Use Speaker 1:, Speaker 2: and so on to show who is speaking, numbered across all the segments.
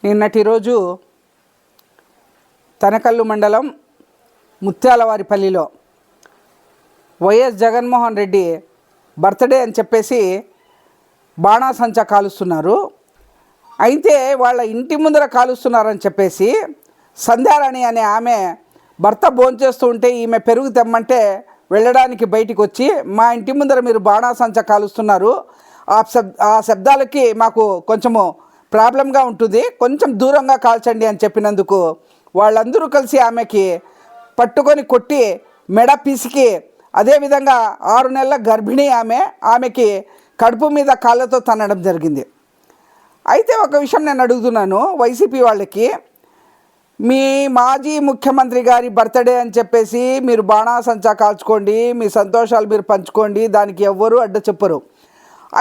Speaker 1: నిన్నటి రోజు తనకల్లు మండలం ముత్యాలవారిపల్లిలో వైఎస్ జగన్మోహన్ రెడ్డి బర్త్డే అని చెప్పేసి బాణాసంచా కాలుస్తున్నారు. అయితే వాళ్ళ ఇంటి ముందర కాలుస్తున్నారని చెప్పేసి సంధ్యారాణి అనే ఆమె భర్త భోంచేస్తూ ఉంటే ఈమె పెరుగు తెమ్మంటే వెళ్ళడానికి బయటికి వచ్చి మా ఇంటి ముందర మీరు బాణాసంచా కాలుస్తున్నారు, ఆ శబ్దాలకి మాకు కొంచెము ప్రాబ్లంగా ఉంటుంది, కొంచెం దూరంగా కాల్చండి అని చెప్పినందుకు వాళ్ళందరూ కలిసి ఆమెకి పట్టుకొని కొట్టి మెడ పిసికి, అదేవిధంగా 6 నెలల గర్భిణీ ఆమెకి కడుపు మీద కాళ్ళతో తన్నడం జరిగింది. అయితే ఒక విషయం నేను అడుగుతున్నాను వైసీపీ వాళ్ళకి, మీ మాజీ ముఖ్యమంత్రి గారి బర్త్డే అని చెప్పేసి మీరు బాణాసంచా కాల్చుకోండి, మీ సంతోషాలు మీరు పంచుకోండి, దానికి ఎవ్వరూ అడ్డ చెప్పరు.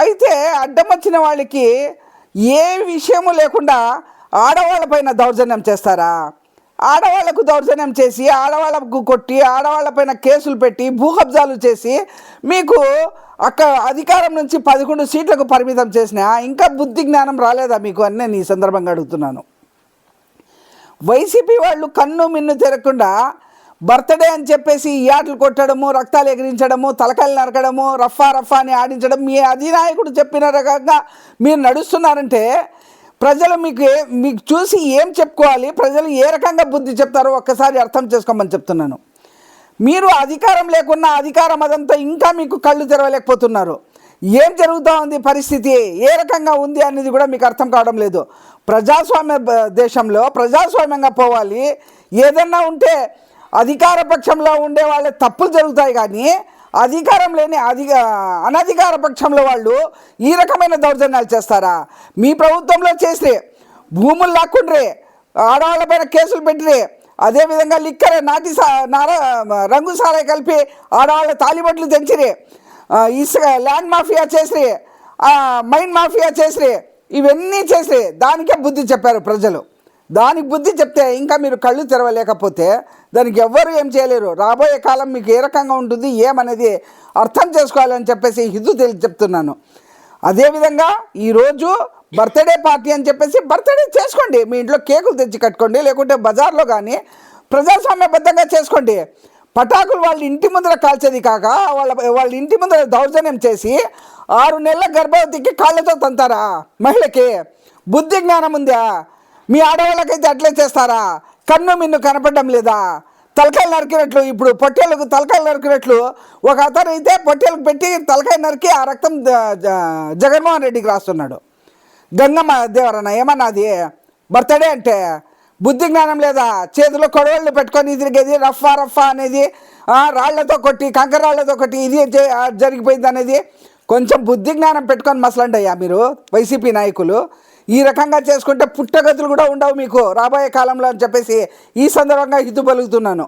Speaker 1: అయితే అడ్డం వచ్చిన వాళ్ళకి ఏ విషయము లేకుండా ఆడవాళ్ళపైన దౌర్జన్యం చేస్తారా? ఆడవాళ్లకు దౌర్జన్యం చేసి, ఆడవాళ్ళకు కొట్టి, ఆడవాళ్ళపైన కేసులు పెట్టి, భూకబ్జాలు చేసి మీకు అధికారం నుంచి 11 సీట్లకు పరిమితం చేసినా ఇంకా బుద్ధి జ్ఞానం రాలేదా మీకు అని నేను ఈ సందర్భంగా అడుగుతున్నాను. వైసీపీ వాళ్ళు కన్ను మిన్ను తిరగకుండా బర్త్డే అని చెప్పేసి యాట్లు కొట్టడము, రక్తాలు ఎగిరించడము, తలకాయలు నరకడము, రఫా రఫా అని ఆడించడం, మీ అధినాయకుడు చెప్పిన రకంగా మీరు నడుస్తున్నారంటే ప్రజలు మీకు చూసి ఏం చెప్పుకోవాలి, ప్రజలు ఏ రకంగా బుద్ధి చెప్తారో ఒక్కసారి అర్థం చేసుకోమని చెప్తున్నాను. మీరు అధికారం లేకున్నా అధికారం అదంతా ఇంకా మీకు కళ్ళు తెరవలేకపోతున్నారు. ఏం జరుగుతూ ఉంది, పరిస్థితి ఏ రకంగా ఉంది అనేది కూడా మీకు అర్థం కావడం లేదు. ప్రజాస్వామ్య దేశంలో ప్రజాస్వామ్యంగా పోవాలి. ఏదన్నా ఉంటే అధికార పక్షంలో ఉండే వాళ్ళ తప్పులు జరుగుతాయి, కానీ అధికారం లేని అనధికార పక్షంలో వాళ్ళు ఈ రకమైన దౌర్జన్యాలు చేస్తారా? మీ ప్రభుత్వంలో చేసి భూములు లాక్కుండ్రే, ఆడవాళ్ళపైన కేసులు పెట్టిరే, అదేవిధంగా లిక్కరే రంగు సారాయి కలిపి ఆడవాళ్ళ తాలిబొట్లు తెంచిరే, ఇసుక ల్యాండ్ మాఫియా చేసిరే, మైన్ మాఫియా చేసిరే, ఇవన్నీ చేసిరే. దానికే బుద్ధి చెప్పారు ప్రజలు. దానికి బుద్ధి చెప్తే ఇంకా మీరు కళ్ళు తెరవలేకపోతే దానికి ఎవ్వరూ ఏం చేయలేరు. రాబోయే కాలం మీకు ఏ రకంగా ఉంటుంది ఏమనేది అర్థం చేసుకోవాలని చెప్పేసి చెప్తున్నాను. అదేవిధంగా ఈరోజు బర్త్డే పార్టీ అని చెప్పేసి బర్త్డే చేసుకోండి, మీ ఇంట్లో కేకులు తెచ్చి కట్టుకోండి, లేకుంటే బజార్లో కానీ ప్రజాస్వామ్యబద్ధంగా చేసుకోండి. పటాకులు వాళ్ళ ఇంటి ముందర కాల్చేది కాక వాళ్ళ ఇంటి ముందర దౌర్జన్యం చేసి 6 నెలల గర్భవతికి కాళ్ళతో తంతారా? మహిళకి బుద్ధి జ్ఞానం ఉందా? మీ ఆడవాళ్ళకైతే అట్లే చేస్తారా? కన్ను మిన్ను కనపడడం లేదా? తలకాయలు నరికినట్లు, ఇప్పుడు పొట్టేళ్ళకు తలకాయలు నరికినట్లు ఒక అతను అయితే పొట్టేళ్ళకు పెట్టి తలకాయ నరికి ఆ రక్తం జగన్మోహన్ రెడ్డికి రాస్తున్నాడు. గంగమ్మ దేవరన్న ఏమన్నది బర్త్డే అంటే? బుద్ధి జ్ఞానం లేదా? చేతిలో కొడవళ్ళు పెట్టుకొని తిరిగేది, రఫా రఫా అనేది, రాళ్లతో కొట్టి, కంకర రాళ్లతో కొట్టి ఇది జరిగిపోయింది అనేది కొంచెం బుద్ధి జ్ఞానం పెట్టుకొని మసలండి అయ్యా మీరు వైసీపీ నాయకులు. ఈ రకంగా చేసుకుంటే పుట్టగతులు కూడా ఉండవు మీకు రాబోయే కాలంలో అని చెప్పేసి ఈ సందర్భంగా హితు పలుకుతున్నాను.